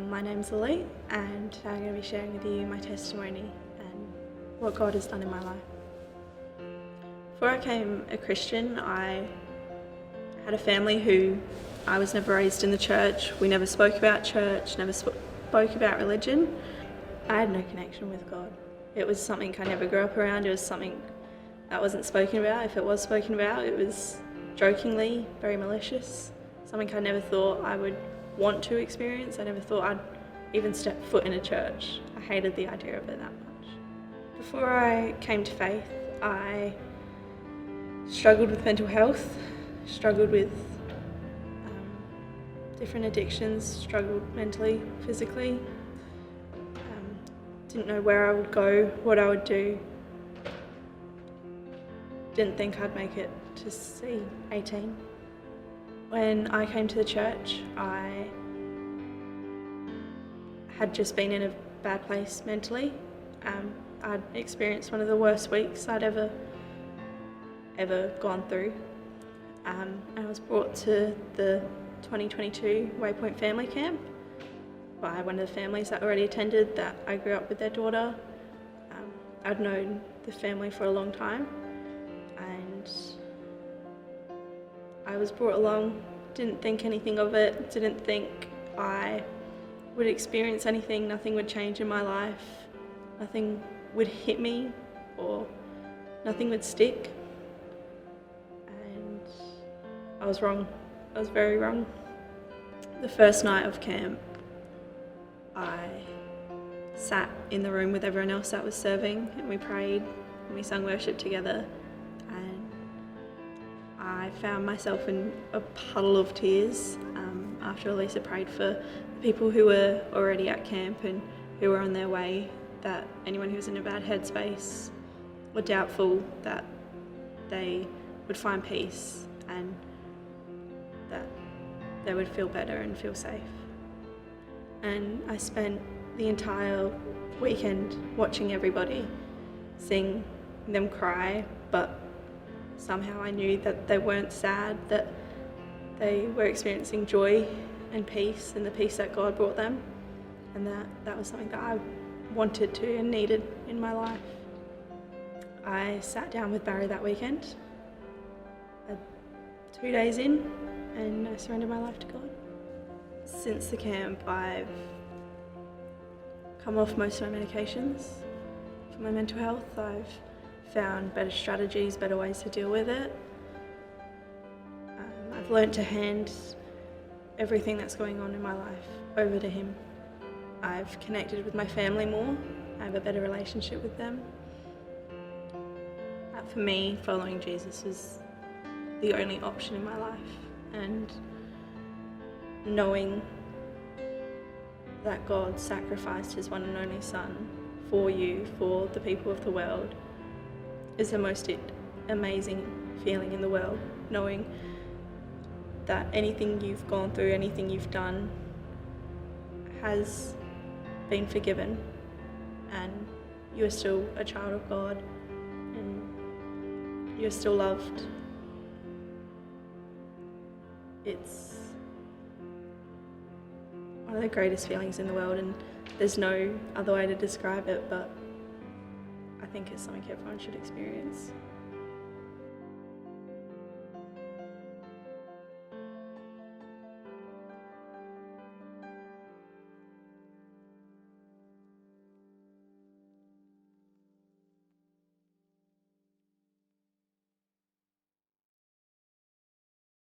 My name's Lily, and I'm going to be sharing with you my testimony and what God has done in my life. Before I became a Christian, I had a family who I was never raised in the church. We never spoke about church, never spoke about religion. I had no connection with God. It was something I never grew up around. It was something that wasn't spoken about. If it was spoken about, it was jokingly, very malicious. Something I never thought I would want to experience. I never thought I'd even step foot in a church. I hated the idea of it that much. Before I came to faith, I struggled with mental health, struggled with different addictions, struggled mentally, physically. Didn't know where I would go, what I would do. Didn't think I'd make it to see 18. When I came to the church, I had just been in a bad place mentally. I'd experienced one of the worst weeks I'd ever gone through. I was brought to the 2022 Waypoint Family Camp by one of the families that already attended, that I grew up with their daughter. I'd known the family for a long time, and I was brought along, didn't think anything of it, didn't think I would experience anything, nothing would change in my life, nothing would hit me or nothing would stick. And I was wrong. I was very wrong. The first night of camp, I sat in the room with everyone else that was serving, and we prayed and we sung worship together, and I found myself in a puddle of tears after Elisa prayed for the people who were already at camp and who were on their way, that anyone who was in a bad headspace or doubtful, that they would find peace and that they would feel better and feel safe. And I spent the entire weekend watching everybody, seeing them cry, but somehow I knew that they weren't sad, that they were experiencing joy and peace, and the peace that God brought them, and that was something that I wanted to and needed in my life. I sat down with Barry that weekend, 2 days in, and I surrendered my life to God. Since the camp, I've come off most of my medications for my mental health. I've found better strategies, better ways to deal with it. I've learnt to hand everything that's going on in my life over to Him. I've connected with my family more. I have a better relationship with them. For me, following Jesus was the only option in my life, and knowing that God sacrificed His one and only Son for you, for the people of the world, is the most amazing feeling in the world. Knowing that anything you've gone through, anything you've done has been forgiven, and you are still a child of God, and you're still loved. It's one of the greatest feelings in the world, and there's no other way to describe it, but I think it's something everyone should experience.